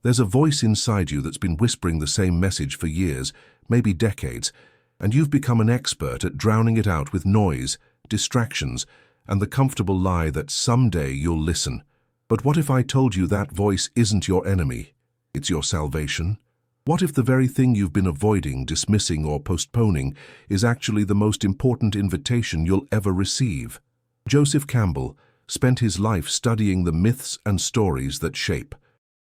There's a voice inside you that's been whispering the same message for years, maybe decades, and you've become an expert at drowning it out with noise, distractions, and the comfortable lie that someday you'll listen. But what if I told you that voice isn't your enemy? It's your salvation? What if the very thing you've been avoiding, dismissing, or postponing is actually the most important invitation you'll ever receive? Joseph Campbell spent his life studying the myths and stories that shape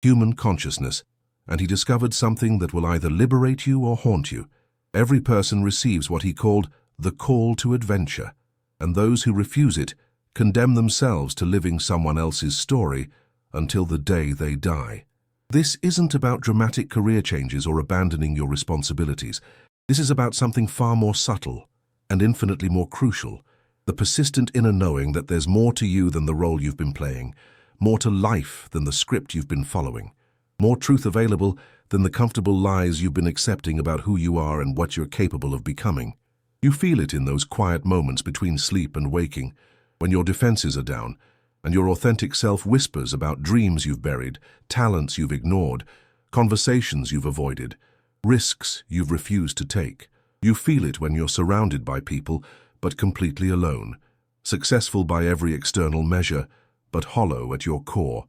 human consciousness, and he discovered something that will either liberate you or haunt you. Every person receives what he called the call to adventure, and those who refuse it condemn themselves to living someone else's story until the day they die. This isn't about dramatic career changes or abandoning your responsibilities. This is about something far more subtle and infinitely more crucial, the persistent inner knowing that there's more to you than the role you've been playing, more to life than the script you've been following, more truth available than the comfortable lies you've been accepting about who you are and what you're capable of becoming. You feel it in those quiet moments between sleep and waking, when your defenses are down, and your authentic self whispers about dreams you've buried, talents you've ignored, conversations you've avoided, risks you've refused to take. You feel it when you're surrounded by people, but completely alone, successful by every external measure, but hollow at your core,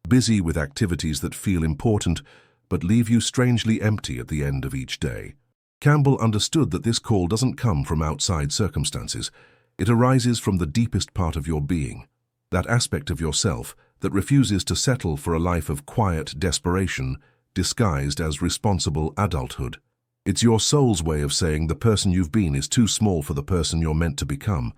busy with activities that feel important, but leave you strangely empty at the end of each day. Campbell understood that this call doesn't come from outside circumstances. It arises from the deepest part of your being, that aspect of yourself that refuses to settle for a life of quiet desperation disguised as responsible adulthood. It's your soul's way of saying the person you've been is too small for the person you're meant to become,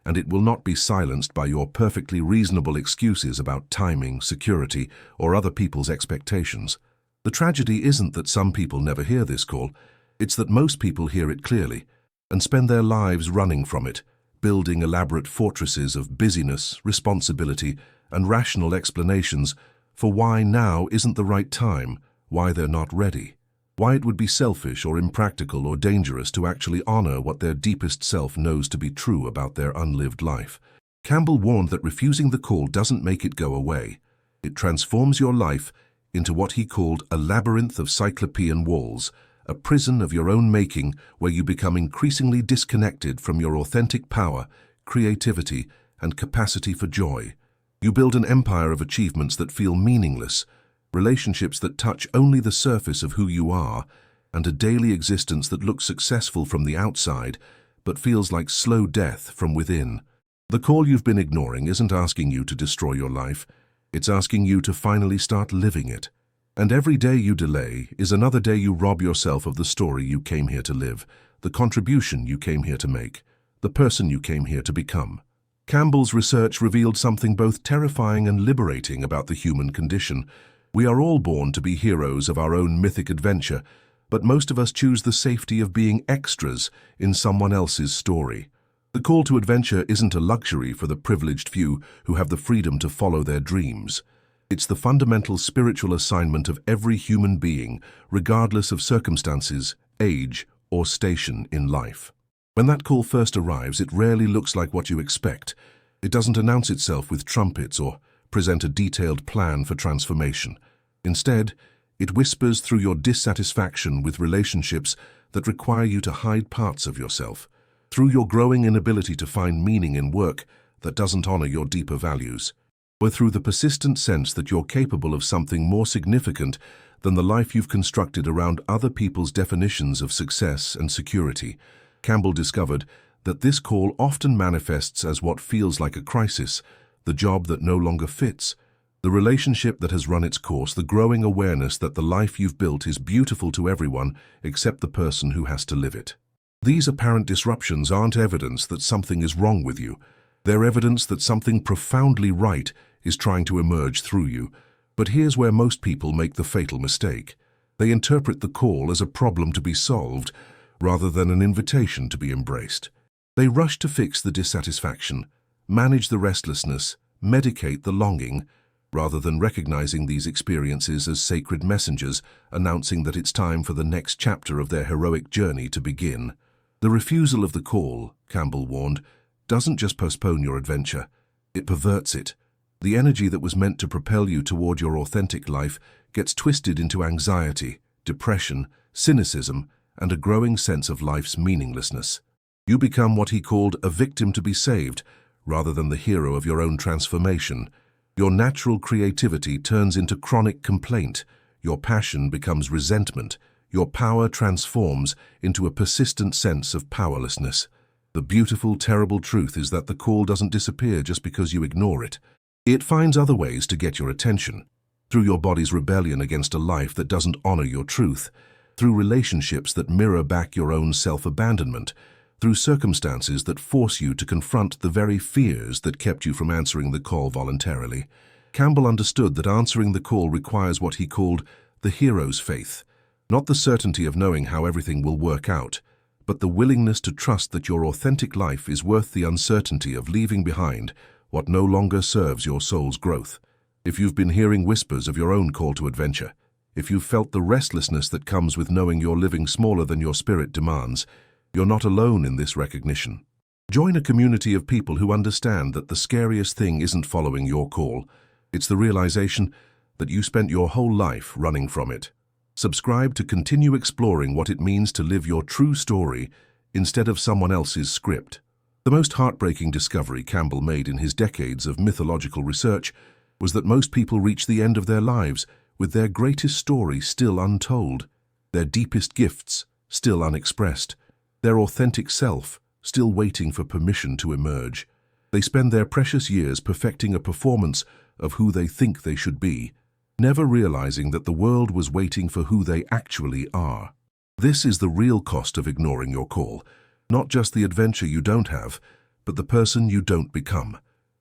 and it will not be silenced by your perfectly reasonable excuses about timing, security, or other people's expectations. The tragedy isn't that some people never hear this call, it's that most people hear it clearly and spend their lives running from it, building elaborate fortresses of busyness, responsibility, and rational explanations for why now isn't the right time, why they're not ready, why it would be selfish or impractical or dangerous to actually honor what their deepest self knows to be true about their unlived life. Campbell warned that refusing the call doesn't make it go away. It transforms your life into what he called a labyrinth of cyclopean walls, a prison of your own making where you become increasingly disconnected from your authentic power, creativity, and capacity for joy. You build an empire of achievements that feel meaningless, relationships that touch only the surface of who you are, and a daily existence that looks successful from the outside, but feels like slow death from within. The call you've been ignoring isn't asking you to destroy your life, it's asking you to finally start living it. And every day you delay is another day you rob yourself of the story you came here to live, the contribution you came here to make, the person you came here to become. Campbell's research revealed something both terrifying and liberating about the human condition. We are all born to be heroes of our own mythic adventure, but most of us choose the safety of being extras in someone else's story. The call to adventure isn't a luxury for the privileged few who have the freedom to follow their dreams. It's the fundamental spiritual assignment of every human being, regardless of circumstances, age, or station in life. When that call first arrives, it rarely looks like what you expect. It doesn't announce itself with trumpets or present a detailed plan for transformation. Instead, it whispers through your dissatisfaction with relationships that require you to hide parts of yourself, through your growing inability to find meaning in work that doesn't honor your deeper values, or through the persistent sense that you're capable of something more significant than the life you've constructed around other people's definitions of success and security. Campbell discovered that this call often manifests as what feels like a crisis, the job that no longer fits, the relationship that has run its course, the growing awareness that the life you've built is beautiful to everyone except the person who has to live it. These apparent disruptions aren't evidence that something is wrong with you. They're evidence that something profoundly right is trying to emerge through you. But here's where most people make the fatal mistake. They interpret the call as a problem to be solved, rather than an invitation to be embraced. They rush to fix the dissatisfaction, manage the restlessness, medicate the longing, rather than recognizing these experiences as sacred messengers announcing that it's time for the next chapter of their heroic journey to begin. The refusal of the call, Campbell warned, doesn't just postpone your adventure, it perverts it. The energy that was meant to propel you toward your authentic life gets twisted into anxiety, depression, cynicism, and a growing sense of life's meaninglessness. You become what he called a victim to be saved, rather than the hero of your own transformation. Your natural creativity turns into chronic complaint. Your passion becomes resentment. Your power transforms into a persistent sense of powerlessness. The beautiful, terrible truth is that the call doesn't disappear just because you ignore it. It finds other ways to get your attention. Through your body's rebellion against a life that doesn't honor your truth. Through relationships that mirror back your own self-abandonment. Through circumstances that force you to confront the very fears that kept you from answering the call voluntarily. Campbell understood that answering the call requires what he called the hero's faith. Not the certainty of knowing how everything will work out, but the willingness to trust that your authentic life is worth the uncertainty of leaving behind what no longer serves your soul's growth. If you've been hearing whispers of your own call to adventure, if you've felt the restlessness that comes with knowing you're living smaller than your spirit demands, you're not alone in this recognition. Join a community of people who understand that the scariest thing isn't following your call. It's the realization that you spent your whole life running from it. Subscribe to continue exploring what it means to live your true story instead of someone else's script. The most heartbreaking discovery Campbell made in his decades of mythological research was that most people reach the end of their lives with their greatest story still untold, their deepest gifts still unexpressed, their authentic self still waiting for permission to emerge. They spend their precious years perfecting a performance of who they think they should be, never realizing that the world was waiting for who they actually are. This is the real cost of ignoring your call, not just the adventure you don't have, but the person you don't become.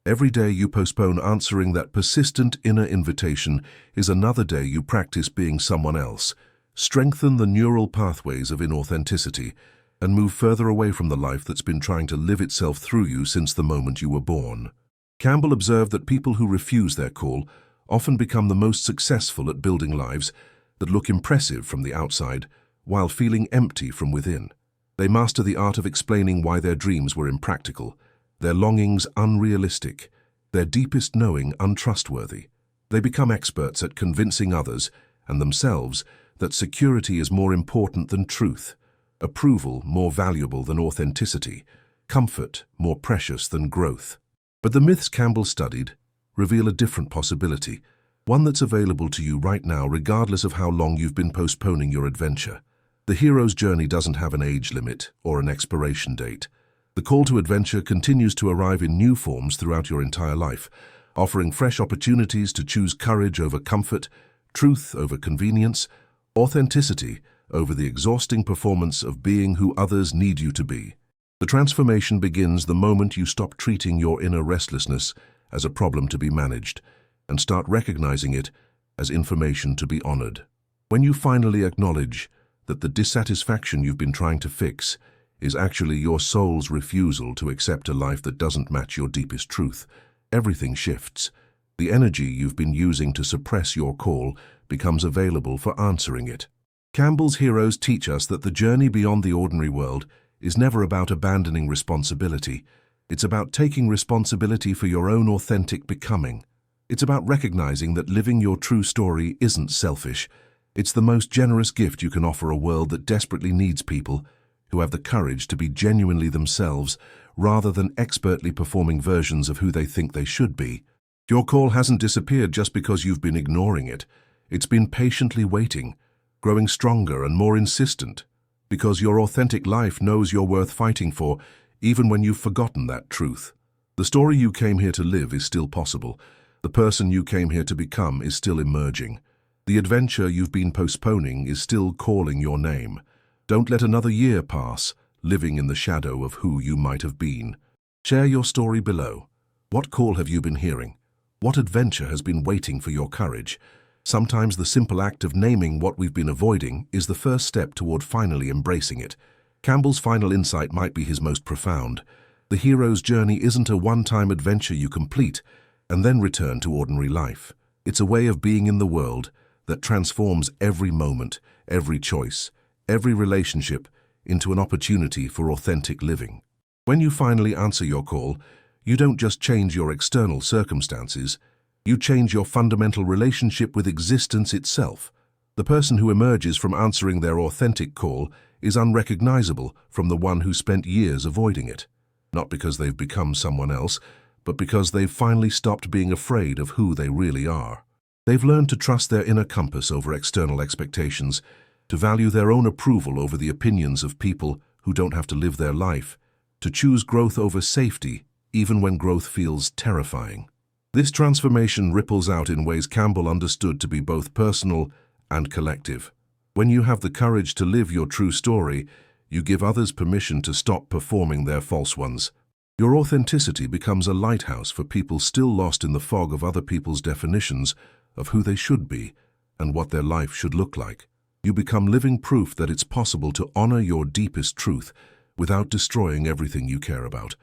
Every day you postpone answering that persistent inner invitation is another day you practice being someone else. Strengthen the neural pathways of inauthenticity and move further away from the life that's been trying to live itself through you since the moment you were born. Campbell observed that people who refuse their call often become the most successful at building lives that look impressive from the outside while feeling empty from within. They master the art of explaining why their dreams were impractical, their longings unrealistic, their deepest knowing untrustworthy. They become experts at convincing others and themselves that security is more important than truth, approval more valuable than authenticity, comfort more precious than growth. But the myths Campbell studied reveal a different possibility, one that's available to you right now regardless of how long you've been postponing your adventure. The hero's journey doesn't have an age limit or an expiration date. The call to adventure continues to arrive in new forms throughout your entire life, offering fresh opportunities to choose courage over comfort, truth over convenience, authenticity over the exhausting performance of being who others need you to be. The transformation begins the moment you stop treating your inner restlessness as a problem to be managed and start recognizing it as information to be honored. When you finally acknowledge that the dissatisfaction you've been trying to fix is actually your soul's refusal to accept a life that doesn't match your deepest truth, everything shifts. The energy you've been using to suppress your call becomes available for answering it. Campbell's heroes teach us that the journey beyond the ordinary world is never about abandoning responsibility. It's about taking responsibility for your own authentic becoming. It's about recognizing that living your true story isn't selfish. It's the most generous gift you can offer a world that desperately needs people who have the courage to be genuinely themselves rather than expertly performing versions of who they think they should be. Your call hasn't disappeared just because you've been ignoring it. It's been patiently waiting, growing stronger and more insistent, because your authentic life knows you're worth fighting for, even when you've forgotten that truth. The story you came here to live is still possible. The person you came here to become is still emerging. The adventure you've been postponing is still calling your name. Don't let another year pass, living in the shadow of who you might have been. Share your story below. What call have you been hearing? What adventure has been waiting for your courage? Sometimes the simple act of naming what we've been avoiding is the first step toward finally embracing it. Campbell's final insight might be his most profound. The hero's journey isn't a one-time adventure you complete and then return to ordinary life. It's a way of being in the world that transforms every moment, every choice, every relationship into an opportunity for authentic living. When you finally answer your call, you don't just change your external circumstances, You change your fundamental relationship with existence itself. The person who emerges from answering their authentic call is unrecognizable from the one who spent years avoiding it. Not because they've become someone else, but because they've finally stopped being afraid of who they really are. They've learned to trust their inner compass over external expectations, to value their own approval over the opinions of people who don't have to live their life, to choose growth over safety, even when growth feels terrifying. This transformation ripples out in ways Campbell understood to be both personal and collective. When you have the courage to live your true story, you give others permission to stop performing their false ones. Your authenticity becomes a lighthouse for people still lost in the fog of other people's definitions of who they should be and what their life should look like. You become living proof that it's possible to honor your deepest truth without destroying everything you care about.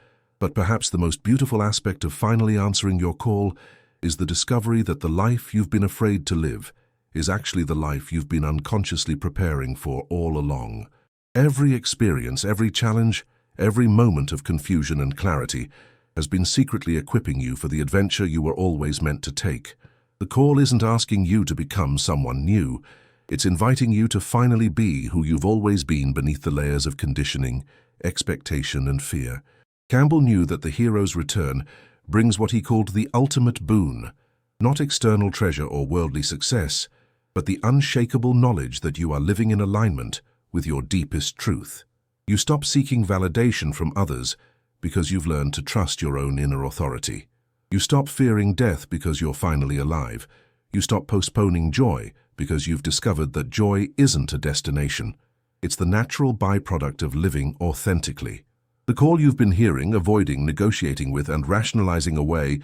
But perhaps the most beautiful aspect of finally answering your call is the discovery that the life you've been afraid to live is actually the life you've been unconsciously preparing for all along. Every experience, every challenge, every moment of confusion and clarity has been secretly equipping you for the adventure you were always meant to take. The call isn't asking you to become someone new. It's inviting you to finally be who you've always been beneath the layers of conditioning, expectation, and fear. Campbell knew that the hero's return brings what he called the ultimate boon, not external treasure or worldly success, but the unshakable knowledge that you are living in alignment with your deepest truth. You stop seeking validation from others because you've learned to trust your own inner authority. You stop fearing death because you're finally alive. You stop postponing joy because you've discovered that joy isn't a destination. It's the natural byproduct of living authentically. The call you've been hearing, avoiding, negotiating with, and rationalizing away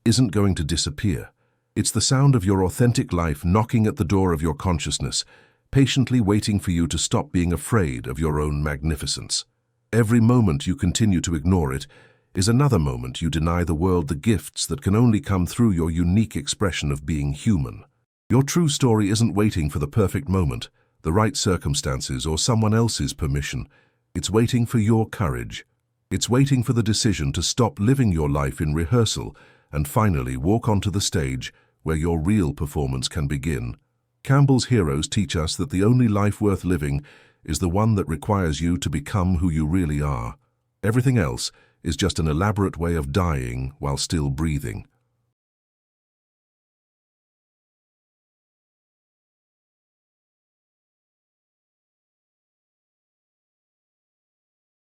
isn't going to disappear. It's the sound of your authentic life knocking at the door of your consciousness, patiently waiting for you to stop being afraid of your own magnificence. Every moment you continue to ignore it is another moment you deny the world the gifts that can only come through your unique expression of being human. Your true story isn't waiting for the perfect moment, the right circumstances, or someone else's permission. It's waiting for your courage. It's waiting for the decision to stop living your life in rehearsal and finally walk onto the stage where your real performance can begin. Campbell's heroes teach us that the only life worth living is the one that requires you to become who you really are. Everything else is just an elaborate way of dying while still breathing.